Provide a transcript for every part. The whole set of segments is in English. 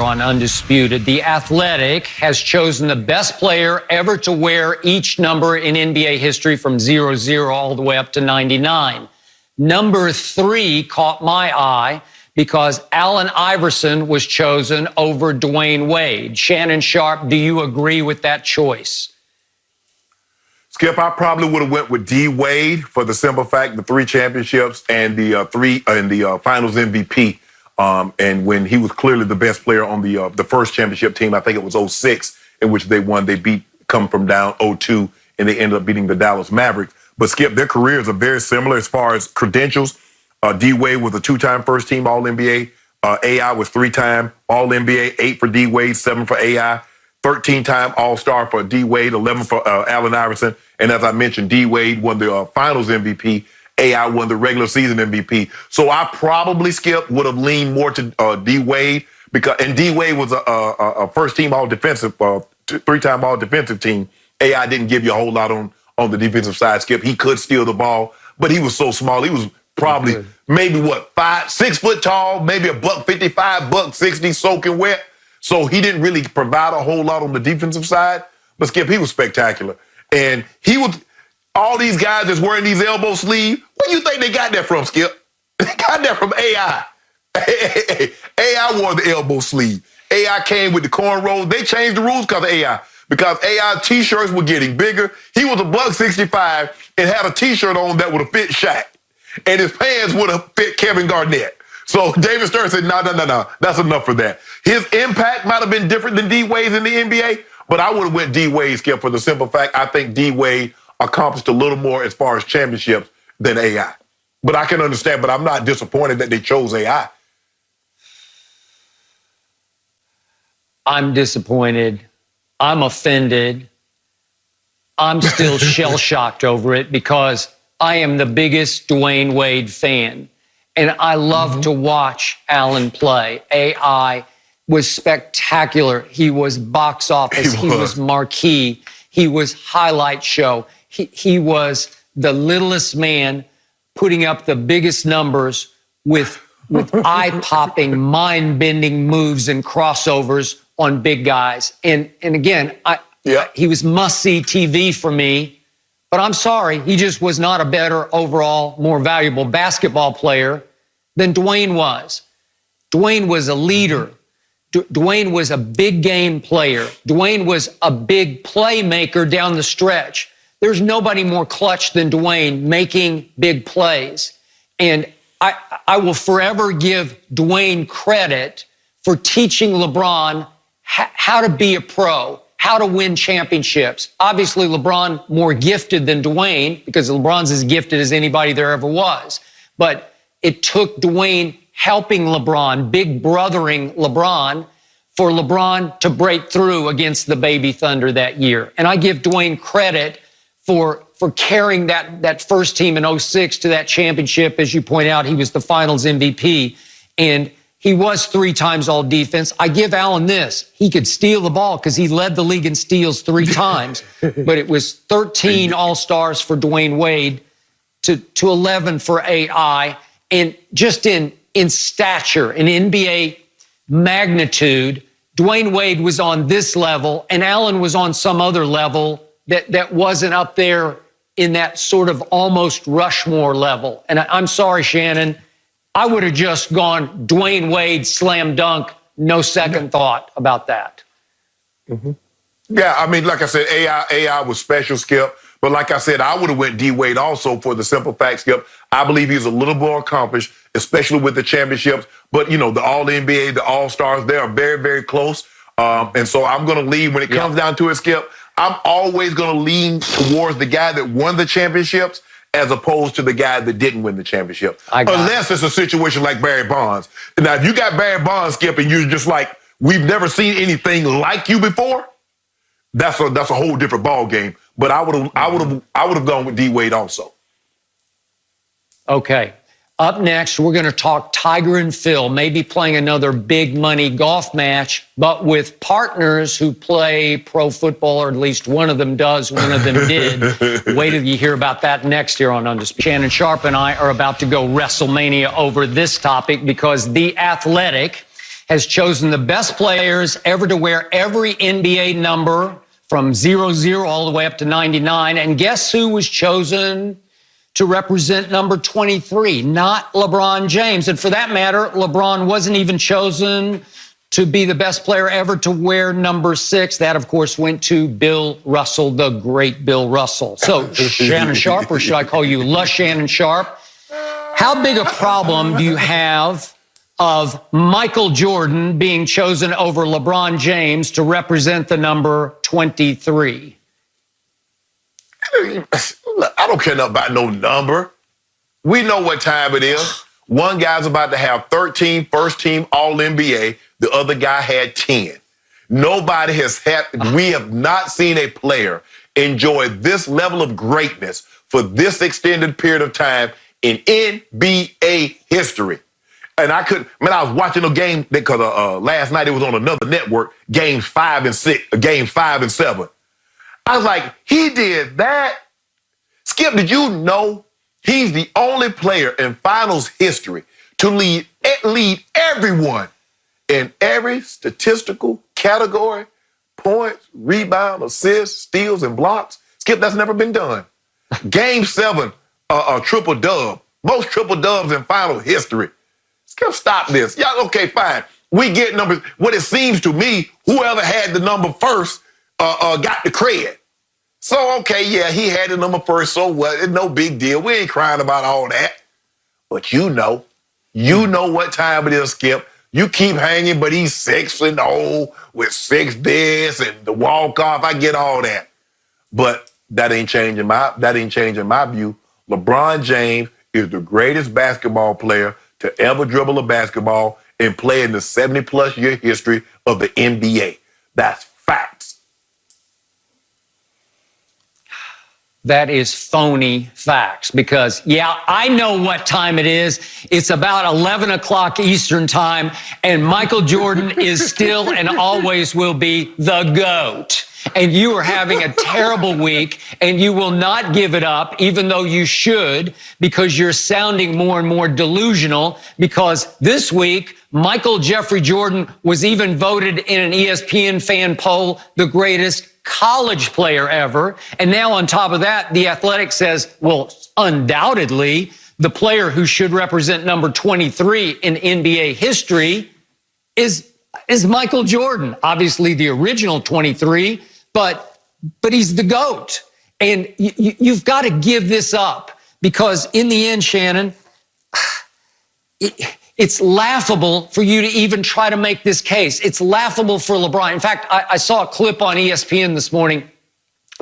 on Undisputed. The Athletic has chosen the best player ever to wear each number in NBA history from 00 all the way up to 99. Number 3 caught my eye because Allen Iverson was chosen over Dwyane Wade. Shannon Sharp, do you agree with that choice? Skip, I probably would have went with D. Wade for the simple fact the 3 championships and the Finals MVP. And when he was clearly the best player on the first championship team, I think it was 06, in which they won. They come from down 0-2, and they ended up beating the Dallas Mavericks. But Skip, their careers are very similar as far as credentials. D. Wade was a 2-time first-team All-NBA. AI was 3-time All-NBA, 8 for D. Wade, 7 for AI. 13-time All-Star for D. Wade, 11 for Allen Iverson. And as I mentioned, D. Wade won the Finals MVP. AI won the regular season MVP. So I probably, Skip, would have leaned more to D. Wade and D. Wade was a first-team All-Defensive, 3-time All-Defensive team. AI didn't give you a whole lot on the defensive side, Skip. He could steal the ball, but he was so small. He was probably maybe 6 foot tall, maybe $155, $160, soaking wet. So he didn't really provide a whole lot on the defensive side. But Skip, he was spectacular. And he was, all these guys that's wearing these elbow sleeves, where do you think they got that from, Skip? They got that from AI. AI wore the elbow sleeve. AI came with the cornrows. They changed the rules because of AI. Because AI t-shirts were getting bigger. He was $165 and had a t-shirt on that would have fit Shaq. And his pants would have fit Kevin Garnett. So David Stern said, no, that's enough for that. His impact might have been different than D. Wade's in the NBA, but I would have went D. Wade, Skip, for the simple fact I think D. Wade accomplished a little more as far as championships than AI. But I can understand, but I'm not disappointed that they chose AI. I'm disappointed. I'm offended. I'm still shell-shocked over it because I am the biggest Dwyane Wade fan. And I love to watch Allen play. AI was spectacular. He was box office. He was marquee. He was highlight show. He was the littlest man putting up the biggest numbers with eye-popping, mind-bending moves and crossovers on big guys. And again, he was must-see TV for me, but I'm sorry, he just was not a better overall, more valuable basketball player than Dwyane was. Dwyane was a leader. Dwyane was a big game player. Dwyane was a big playmaker down the stretch. There's nobody more clutch than Dwyane making big plays. And I will forever give Dwyane credit for teaching LeBron how to be a pro, how to win championships. Obviously, LeBron more gifted than Dwyane because LeBron's as gifted as anybody there ever was. But it took Dwyane helping LeBron, big brothering LeBron, for LeBron to break through against the Baby Thunder that year. And I give Dwyane credit for carrying that first team in 06 to that championship. As you point out, he was the Finals MVP. And he was 3 times all defense. I give Allen this. He could steal the ball because he led the league in steals 3 times. But it was 13 All-Stars for Dwyane Wade to 11 for AI. And just in stature, in NBA magnitude, Dwyane Wade was on this level and Allen was on some other level that wasn't up there in that sort of almost Rushmore level. And I'm sorry, Shannon, I would have just gone Dwyane Wade, slam dunk, no second thought about that. Yeah, I mean, like I said, AI was special, Skip. But like I said, I would have went D. Wade also for the simple fact, Skip. I believe he's a little more accomplished, especially with the championships. But, you know, the All-NBA, the All-Stars, they are very, very close. And so I'm going to lean, when it comes down to it, Skip, I'm always going to lean towards the guy that won the championships as opposed to the guy that didn't win the championship. Unless it's a situation like Barry Bonds. Now, if you got Barry Bonds, Skip, and you're just like, we've never seen anything like you before, that's a whole different ball game. But I would have gone with D. Wade also. Okay. Up next, we're going to talk Tiger and Phil, maybe playing another big money golf match, but with partners who play pro football, or at least one of them does, one of them did. Wait till you hear about that next year on Undisputed. Shannon Sharp and I are about to go WrestleMania over this topic because The Athletic has chosen the best players ever to wear every NBA number from 00 all the way up to 99. And guess who was chosen to represent number 23? Not LeBron James. And for that matter, LeBron wasn't even chosen to be the best player ever to wear number 6. That, of course, went to Bill Russell, the great Bill Russell. So, Shannon Sharp, or should I call you La Shannon Sharp? How big a problem do you have of Michael Jordan being chosen over LeBron James to represent the number 23? I don't care nothing about no number. We know what time it is. One guy's about to have 13 first-team All-NBA. The other guy had 10. Nobody has had, we have not seen a player enjoy this level of greatness for this extended period of time in NBA history. And I was watching a game because last night it was on another network, games 5 and 6, games 5 and 7. I was like, he did that. Skip, did you know he's the only player in finals history to lead everyone in every statistical category, points, rebound, assists, steals, and blocks? Skip, that's never been done. Game 7, a triple dub, most triple dubs in final history. Skip, stop this. Yeah, okay, fine. We get numbers. What it seems to me, whoever had the number first got the cred. So, okay, yeah, he had the number first, so what? It's no big deal. We ain't crying about all that. But you know what time it is, Skip. You keep hanging, but he's 6-0 with 6 this and the walk-off. I get all that. But that ain't changing my view. LeBron James is the greatest basketball player to ever dribble a basketball and play in the 70-plus year history of the NBA. That's facts. That is phony facts because, yeah, I know what time it is. It's about 11 o'clock Eastern time, and Michael Jordan is still and always will be the GOAT. And you are having a terrible week, and you will not give it up, even though you should, because you're sounding more and more delusional, because this week, Michael Jeffrey Jordan was even voted in an ESPN fan poll the greatest college player ever. And now on top of that, The Athletic says, well, undoubtedly, the player who should represent number 23 in NBA history is Michael Jordan. Obviously the original 23, but he's the GOAT. And you've got to give this up because in the end, Shannon, it's laughable for you to even try to make this case. It's laughable for LeBron. In fact, I saw a clip on ESPN this morning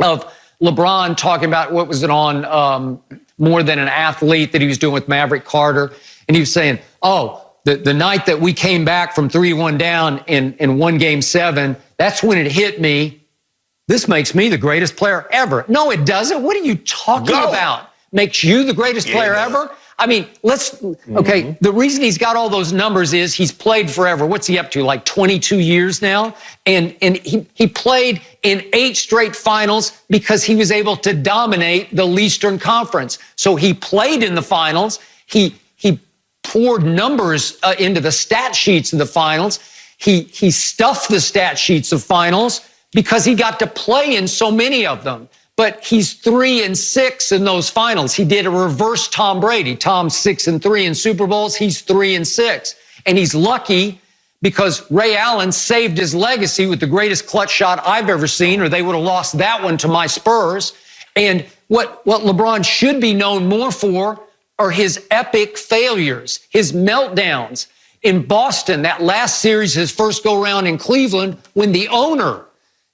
of LeBron talking about what was it on More Than an Athlete that he was doing with Maverick Carter. And he was saying, the night that we came back from 3-1 down in one game 7, that's when it hit me. This makes me the greatest player ever. No, it doesn't. What are you talking about? Makes you the greatest player ever? I mean, okay, the reason he's got all those numbers is he's played forever. What's he up to, like 22 years now? And he played in 8 straight finals because he was able to dominate the Eastern Conference. So he played in the finals. He poured numbers into the stat sheets of the finals. He stuffed the stat sheets of finals because he got to play in so many of them. But he's 3-6 in those finals. He did a reverse Tom Brady. Tom's 6-3 in Super Bowls. He's 3-6. And he's lucky because Ray Allen saved his legacy with the greatest clutch shot I've ever seen, or they would have lost that one to my Spurs. And what LeBron should be known more for are his epic failures, his meltdowns. In Boston, that last series, his first go-round in Cleveland, when the owner,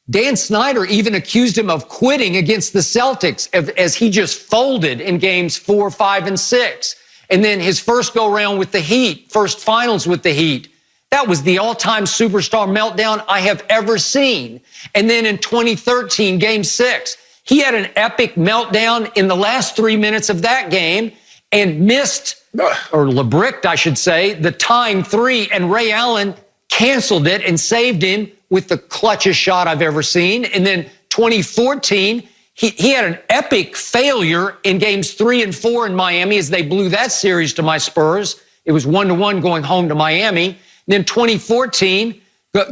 Dan Snyder, even accused him of quitting against the Celtics as he just folded in games 4, 5, and 6. And then his first go-round with the Heat, first finals with the Heat. That was the all-time superstar meltdown I have ever seen. And then in 2013, game 6, he had an epic meltdown in the last 3 minutes of that game and missed, or LeBricked, I should say, the tying 3, and Ray Allen canceled it and saved him with the clutchest shot I've ever seen. And then 2014, he had an epic failure in games 3 and 4 in Miami as they blew that series to my Spurs. It was 1-1 going home to Miami. then 2014,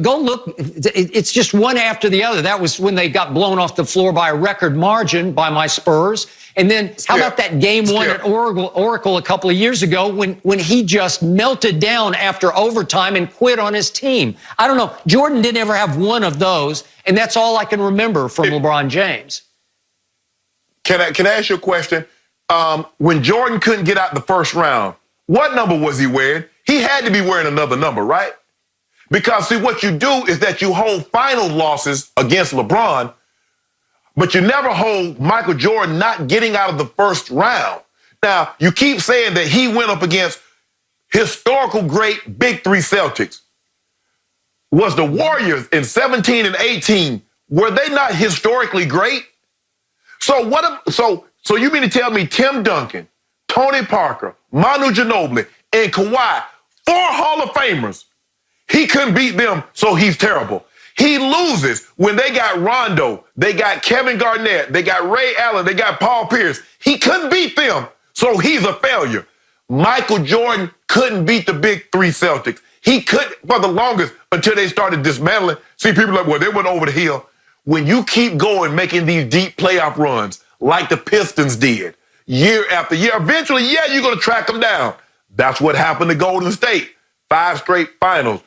go look. It's just one after the other. That was when they got blown off the floor by a record margin by my Spurs. And then how about that game one at Oracle a couple of years ago when he just melted down after overtime and quit on his team? I don't know. Jordan didn't ever have one of those, and that's all I can remember from LeBron James. Can I ask you a question? When Jordan couldn't get out the first round, what number was he wearing? He had to be wearing another number, right? Because, see, what you do is that you hold final losses against LeBron, but you never hold Michael Jordan not getting out of the first round. Now, you keep saying that he went up against historical great Big Three Celtics. Was the Warriors in 17 and 18, were they not historically great? So so you mean to tell me Tim Duncan, Tony Parker, Manu Ginobili, and Kawhi, 4 Hall of Famers, he couldn't beat them, so he's terrible. He loses when they got Rondo, they got Kevin Garnett, they got Ray Allen, they got Paul Pierce. He couldn't beat them, so he's a failure. Michael Jordan couldn't beat the Big Three Celtics. He couldn't for the longest until they started dismantling. See, people are like, well, they went over the hill. When you keep going, making these deep playoff runs like the Pistons did, year after year, eventually, yeah, you're going to track them down. That's what happened to Golden State. 5 straight finals.